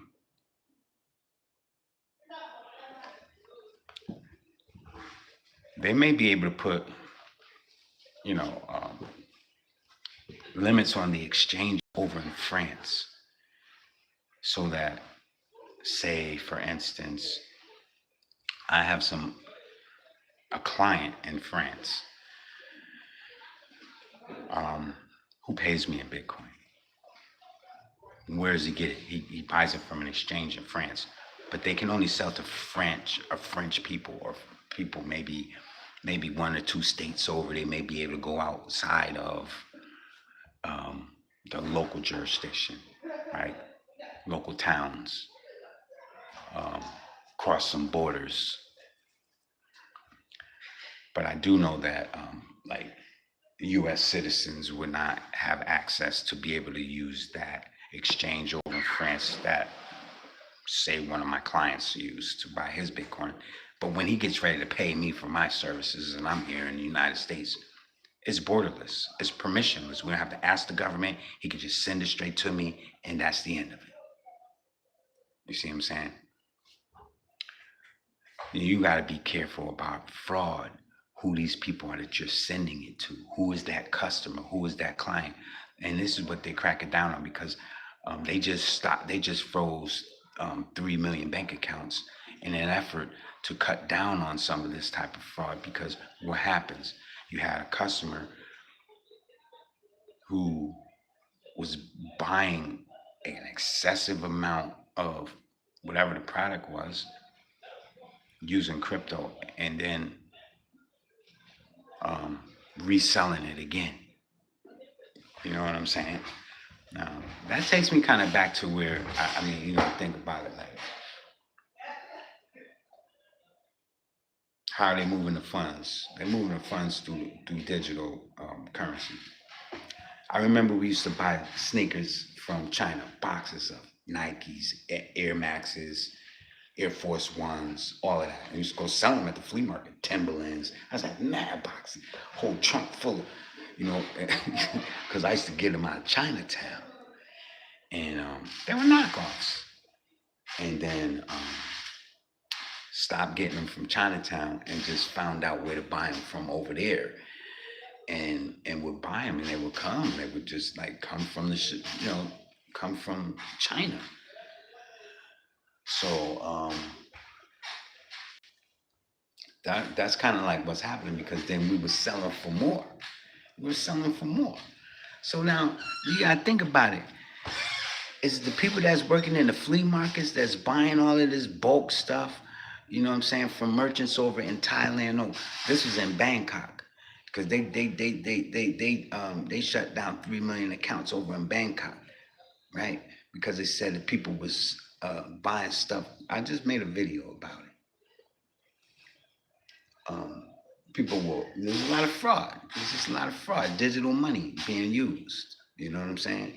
they may be able to put, limits on the exchange over in France, so that, say, for instance, I have a client in France who pays me in Bitcoin. Where does he get it? He buys it from an exchange in France, but they can only sell to French people, or people maybe 1 or 2 states over. They may be able to go outside of the local jurisdiction, right? Local towns, cross some borders, But I do know that like U.S. citizens would not have access to be able to use that exchange over in France that, say, one of my clients used to buy his Bitcoin. But when he gets ready to pay me for my services and I'm here in the United States, it's borderless. It's permissionless. We don't have to ask the government. He can just send it straight to me, and that's the end of it. You see what I'm saying? You got to be careful about fraud, who these people are that you're sending it to. Who is that customer? Who is that client? And this is what they crack it down on, because they just froze 3 million bank accounts in an effort to cut down on some of this type of fraud. Because what happens? You had a customer who was buying an excessive amount of whatever the product was using crypto, and then reselling it again. You know what I'm saying? Now, that takes me kind of back to where, I mean, think about it, like, how are they moving the funds? They're moving the funds through digital currency. I remember we used to buy sneakers from China, boxes of Nikes, Air Maxes, Air Force Ones, all of that. And we used to go sell them at the flea market, Timberlands. I was like, mad boxes, whole trunk full of, because I used to get them out of Chinatown. And they were knockoffs. And then stopped getting them from Chinatown and just found out where to buy them from over there. And would buy them, and they would come. They would just like come from come from China. So that's kind of like what's happening, because then we were selling for more. So now you gotta think about it. It's the people that's working in the flea markets that's buying all of this bulk stuff, you know what I'm saying, from merchants over in Thailand. No, this was in Bangkok, because they shut down 3 million accounts over in Bangkok, right? Because they said that people was buying stuff. I just made a video about it. There's a lot of fraud. There's just a lot of fraud, digital money being used. You know what I'm saying?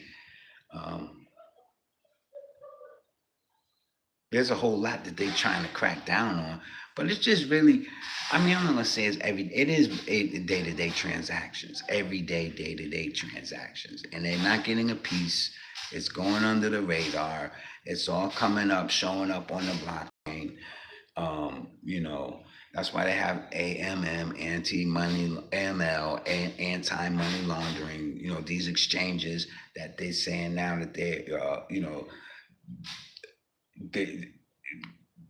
There's a whole lot that they're trying to crack down on, but it's just really, I'm not gonna say it is day-to-day transactions, day-to-day transactions, and they're not getting a piece. It's going under the radar. It's all coming up, showing up on the blockchain. That's why they have AMM, anti-money, ML, anti-money laundering. These exchanges that they're saying now that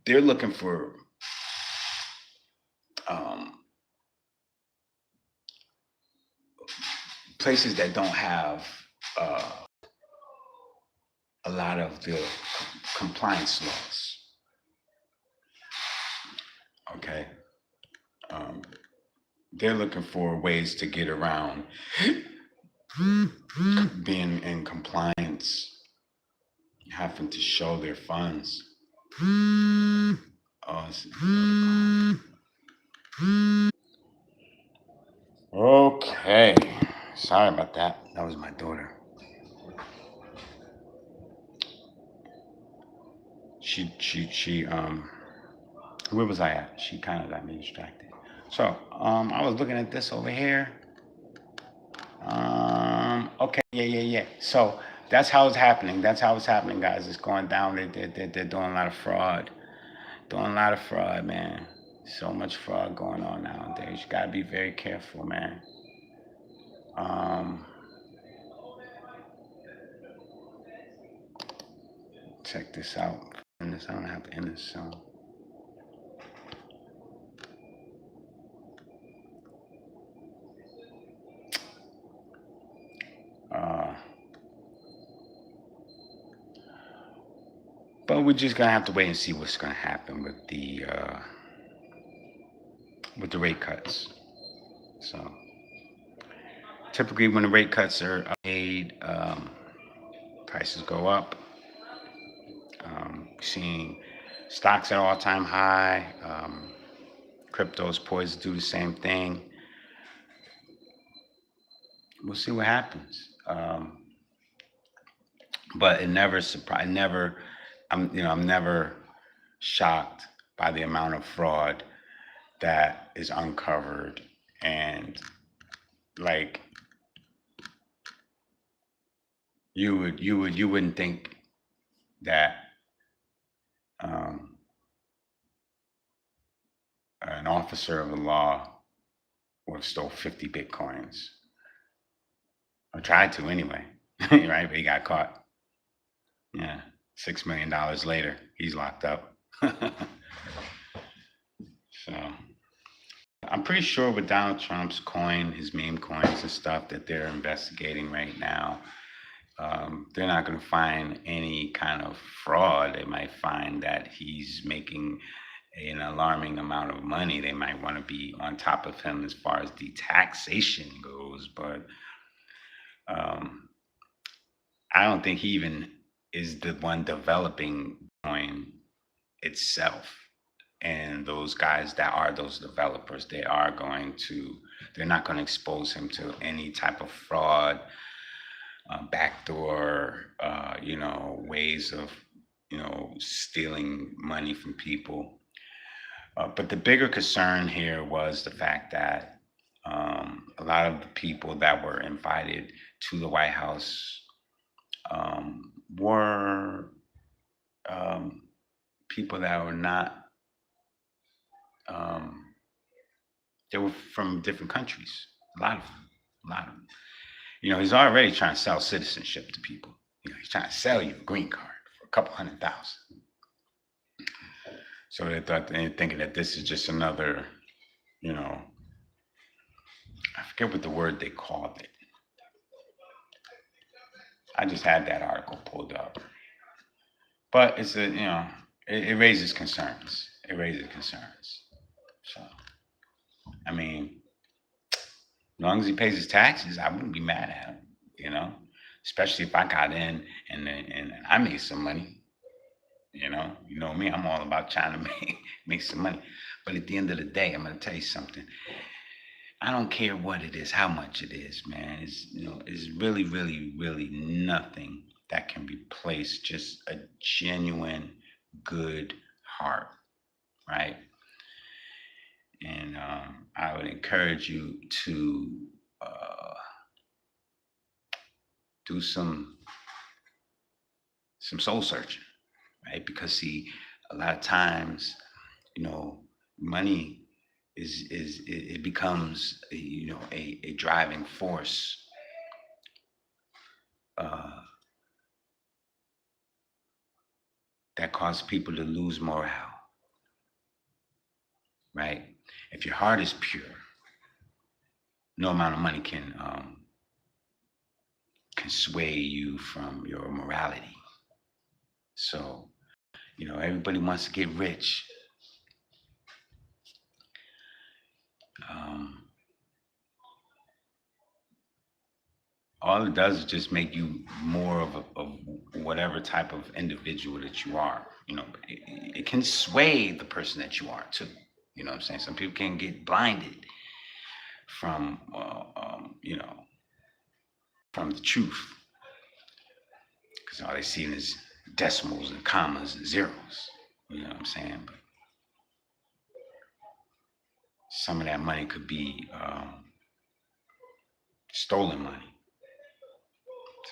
they're looking for places that don't have a lot of the compliance laws. Okay. They're looking for ways to get around being in compliance, having to show their funds. Okay. Sorry about that. That was my daughter. She where was I at? She kind of got me distracted. So I was looking at this over here. Okay, yeah. So that's how it's happening. Guys. It's going down. They're doing a lot of fraud. Man. So much fraud going on nowadays. You gotta be very careful, man. Check this out. I don't have to end this soon. But we're just gonna have to wait and see what's gonna happen with the rate cuts. So typically, when the rate cuts are made, prices go up. Seeing stocks at all-time high, crypto's poised to do the same thing. We'll see what happens. But it never surprised. Never, I'm never shocked by the amount of fraud that is uncovered, and like you wouldn't think that um, an officer of the law would have stole 50 bitcoins, or tried to anyway, right? But he got caught. Yeah, $6 million later, he's locked up. So I'm pretty sure with Donald Trump's coin, his meme coins and stuff that they're investigating right now, they're not going to find any kind of fraud. They might find that he's making an alarming amount of money. They might want to be on top of him as far as the taxation goes, but I don't think he even is the one developing coin itself. And those guys that are those developers, they're not going to expose him to any type of fraud, backdoor, ways of, stealing money from people. But the bigger concern here was the fact that a lot of the people that were invited to the White House were people that were not, they were from different countries. A lot of them. He's already trying to sell citizenship to people. He's trying to sell you a green card for a couple $100,000. So they're thinking that this is just another, I forget what the word they called it. I just had that article pulled up. But it's it raises concerns. So, I mean, as long as he pays his taxes, I wouldn't be mad at him, especially if I got in and I made some money. You know me, I'm all about trying to make some money. But at the end of the day, I'm going to tell you something. I don't care what it is, how much it is, man. It's really, really, really nothing that can replace just a genuine good heart, right? And I would encourage you to do some soul searching, right? Because see, a lot of times, money it becomes a driving force that causes people to lose morale, right? If your heart is pure, no amount of money can sway you from your morality. So, everybody wants to get rich. All it does is just make you more of whatever type of individual that you are. It can sway the person that you are too. You know what I'm saying? Some people can get blinded from, from the truth, because all they see is decimals and commas and zeros. You know what I'm saying? But some of that money could be stolen money.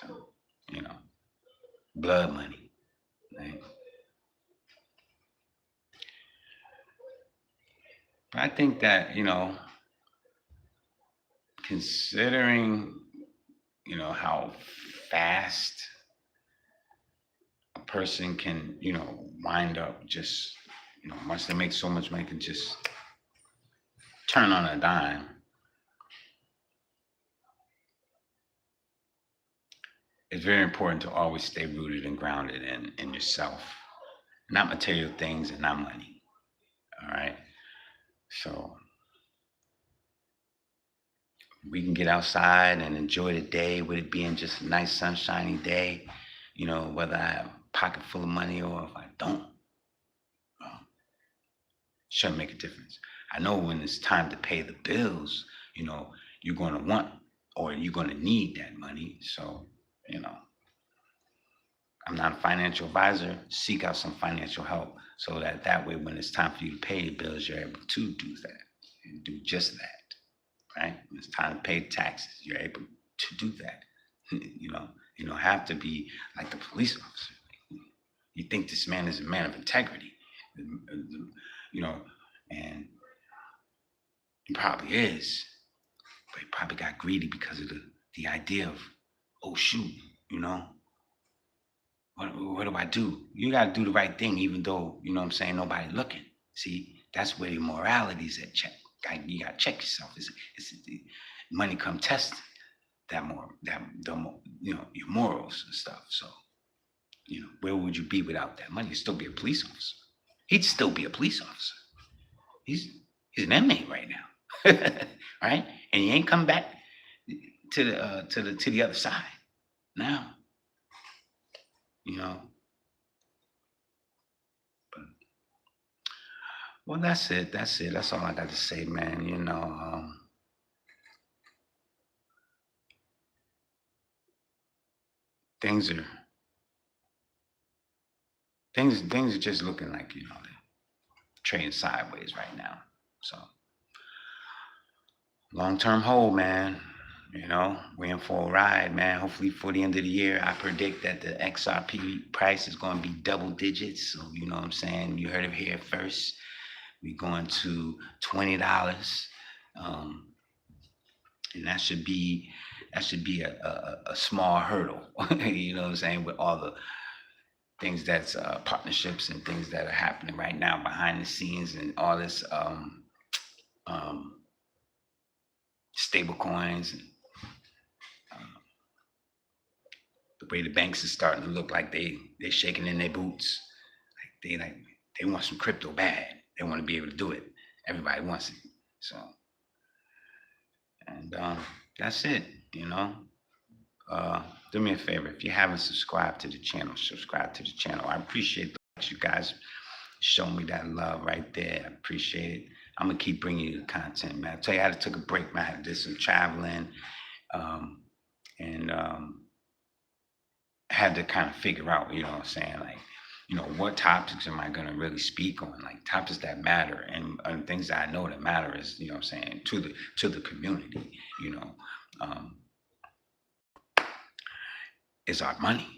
So, blood money, right? But I think that, considering, how fast a person can, wind up just, once they make so much money, can just turn on a dime. It's very important to always stay rooted and grounded in yourself, not material things and not money. All right. So we can get outside and enjoy the day with it being just a nice sunshiny day, whether I have a pocket full of money or if I don't. Shouldn't make a difference. I know when it's time to pay the bills, you're going to want or you're going to need that money. So, you know, I'm not a financial advisor. Seek out some financial help so that way, when it's time for you to pay your bills, you're able to do that and do just that, right? When it's time to pay taxes, you're able to do that. You don't have to be like the police officer. You think this man is a man of integrity, you know, and he probably is, but he probably got greedy because of the idea of, oh shoot, you know, what do I do? You got to do the right thing, even though, you know what I'm saying, nobody looking. See, that's where your morality's at check. You got to check yourself. It's the money come test your morals and stuff. So, where would you be without that money? You'd still be a police officer. He'd still be a police officer. He's an inmate right now, right? And he ain't come back to the other side now. But, well, that's it. That's all I got to say, man. Things are just looking like they're trading sideways right now. So long-term hold, man. We're in for a ride, man. Hopefully for the end of the year, I predict that the XRP price is going to be double digits. So, you know what I'm saying? You heard it here first. We're going to $20. And that should be a small hurdle, you know what I'm saying, with all the things that's partnerships and things that are happening right now behind the scenes and all this stable coins and the way the banks are starting to look like they're shaking in their boots. They want some crypto bad. They want to be able to do it. Everybody wants it. So, and that's it, do me a favor. If you haven't subscribed to the channel, subscribe to the channel. I appreciate you guys showing me that love right there. I appreciate it. I'm going to keep bringing you the content, man. I tell you, I had to take a break, man. I had to do some traveling. And had to kind of figure out, you know what I'm saying, what topics am I going to really speak on, like topics that matter and things that I know that matter is, you know what I'm saying, to the community, is our money.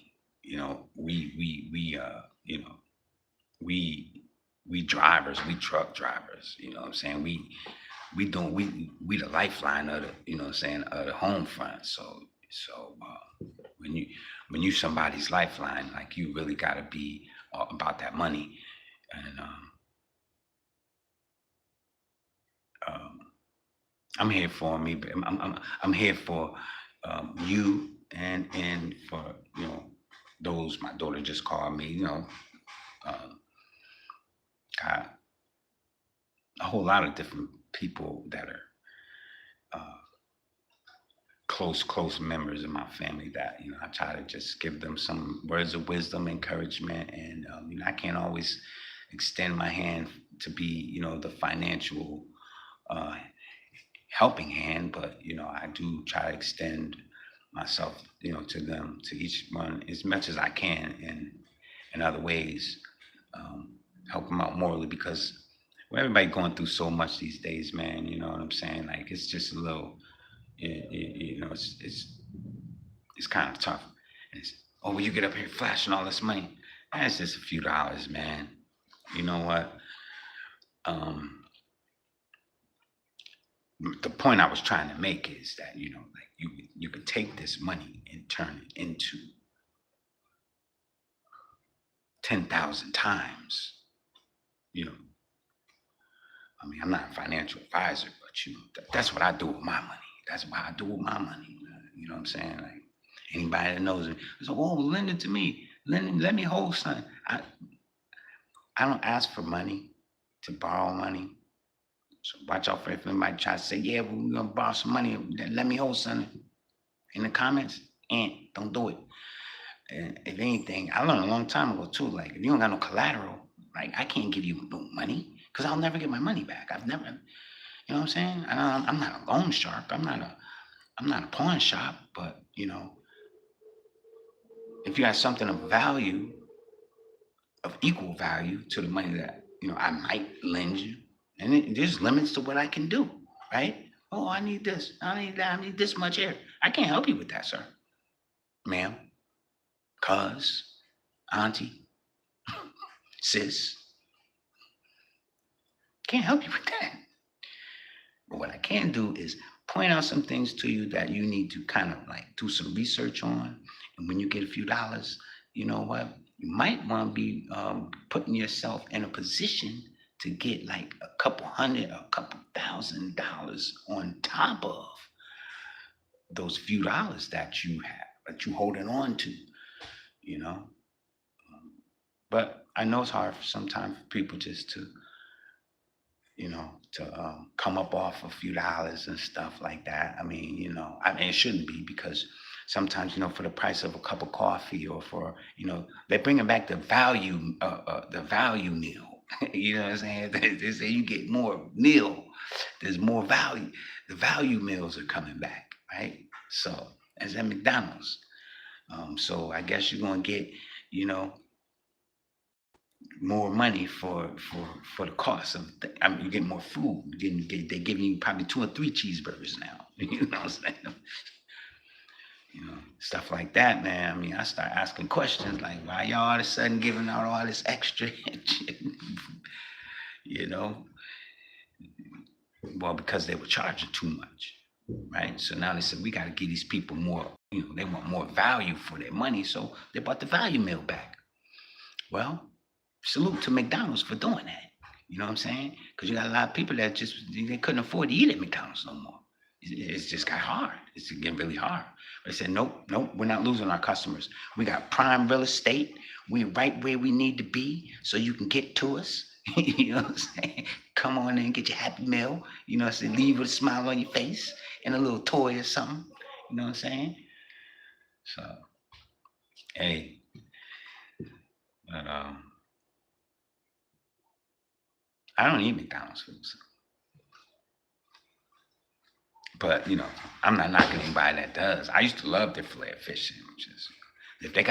We drivers, we truck drivers, you know what I'm saying, we the lifeline of the, you know what I'm saying, of the home front. So when you somebody's lifeline, like, you really got to be about that money. And I'm here for me, but I'm here for you and for those. My daughter just called me, got a whole lot of different people that are close members of my family that I try to just give them some words of wisdom, encouragement, and I can't always extend my hand to be the financial helping hand, but I do try to extend myself to them, to each one, as much as I can in other ways, help them out morally, because everybody going through so much these days, man. You know what I'm saying? Like, it's just a little, it's kind of tough. And when you get up here flashing all this money, that's just a few dollars, man. You know what? The point I was trying to make is that you could take this money and turn it into 10,000 times. I'm not a financial advisor, but that's what I do with my money. That's what I do with my money. You know what I'm saying? Like, anybody that knows me, so, lend it to me. Let me hold something. I don't ask for money to borrow money. So watch out for if anybody tries to say, yeah, well, we're gonna borrow some money. Let me hold something in the comments. And don't do it. And if anything, I learned a long time ago too. Like, if you don't got no collateral, like, I can't give you no money. Because I'll never get my money back. I've never, you know what I'm saying? I'm not a loan shark. I'm not a pawn shop. But if you have something of value, of equal value to the money that I might lend you, and there's limits to what I can do, right? Oh, I need this. I need that. I need this much here. I can't help you with that, sir, ma'am, cuz, auntie, sis. Can't help you with that. But what I can do is point out some things to you that you need to kind of like do some research on. And when you get a few dollars, you know what? You might want to be putting yourself in a position to get like a couple hundred, a couple $1,000 on top of those few dollars that you have, that you holding on to, you know. But I know it's hard sometimes for people just to come up off a few dollars and stuff like that. I mean, it shouldn't be, because sometimes, for the price of a cup of coffee, or for, they're bringing back the value meal. You know what I'm saying? They say you get more meal, there's more value. The value meals are coming back, right? So, as at McDonald's. So I guess you're gonna get, more money for the cost of. You get more food. They're giving you probably 2 or 3 cheeseburgers now. You know what I'm saying? Stuff like that, man. I mean, I start asking questions like, why y'all all of a sudden giving out all this extra shit? Well, because they were charging too much, right? So now they said, we got to give these people more. They want more value for their money, so they brought the value meal back. Well, salute to McDonald's for doing that. You know what I'm saying? Because you got a lot of people that they couldn't afford to eat at McDonald's no more. It's just got hard. It's getting really hard. They said, nope, we're not losing our customers. We got prime real estate. We're right where we need to be, so you can get to us. You know what I'm saying? Come on in, get your Happy Meal. You know what I'm saying? Leave with a smile on your face and a little toy or something. You know what I'm saying? So, hey, but I don't eat McDonald's food. So. But I'm not knocking anybody that does. I used to love their filet of fish sandwiches. If they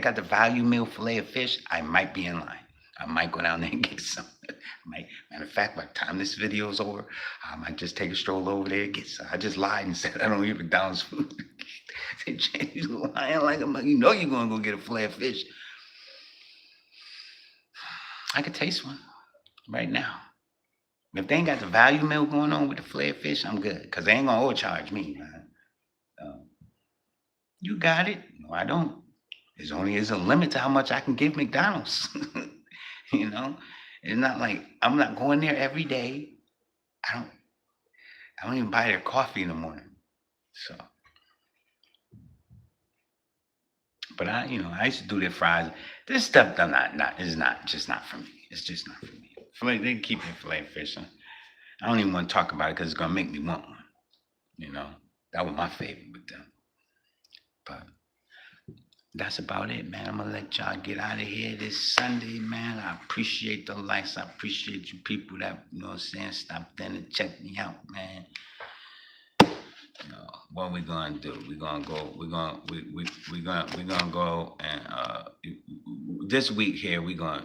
got the value meal filet of fish, I might be in line. I might go down there and get some. Matter of fact, by the time this video is over, I might just take a stroll over there and get some. I just lied and said I don't eat McDonald's food. You lying like you're gonna go get a filet of fish. I could taste one right now. If they ain't got the value meal going on with the filet of fish, I'm good, because they ain't gonna overcharge me, man. You got it. No, I don't. There's a limit to how much I can give McDonald's. It's not like I'm not going there every day. I don't even buy their coffee in the morning. So, but I used to do their fries. This stuff is not for me. It's just not for me. Filet, they keep their filet of fish. I don't even want to talk about it because it's gonna make me want one. That was my favorite with them. But that's about it, man. I'm gonna let y'all get out of here this Sunday, man. I appreciate the likes. I appreciate you people that stopped in and checked me out, man. What we gonna do? We're gonna go and this week here we're gonna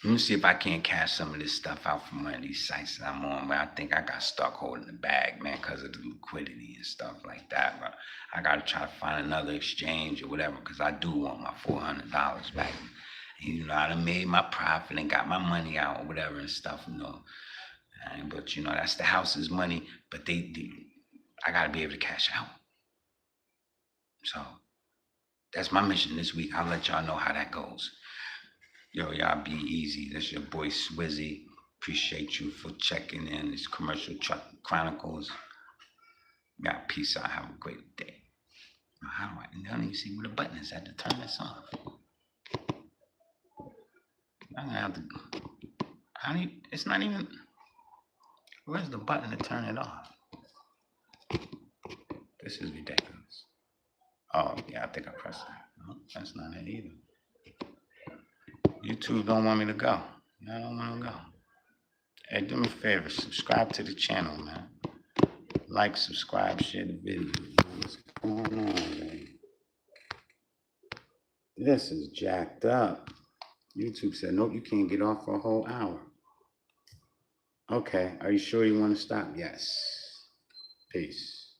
let me see if I can't cash some of this stuff out from one of these sites that I'm on, but I think I got stuck holding the bag, man, because of the liquidity and stuff like that. But I got to try to find another exchange or whatever, because I do want my $400 back. And, I done made my profit and got my money out or whatever and stuff, But, that's the house's money, but I got to be able to cash out. So that's my mission this week. I'll let y'all know how that goes. Yo, y'all be easy. That's your boy Swizzy. Appreciate you for checking in. It's Commercial Truck Chronicles. Yeah, peace out. Have a great day. How do I don't even see where the button is at to turn this off. I'm gonna have to. It's not even. Where's the button to turn it off? This is ridiculous. Oh, yeah, I think I pressed that. No, that's not it either. YouTube don't want me to go. I don't want to go. Hey, do me a favor, subscribe to the channel, man. Like, subscribe, share the video. What's going on, man? This is jacked up. YouTube said, nope, you can't get off for a whole hour. Okay, are you sure you want to stop? Yes. Peace.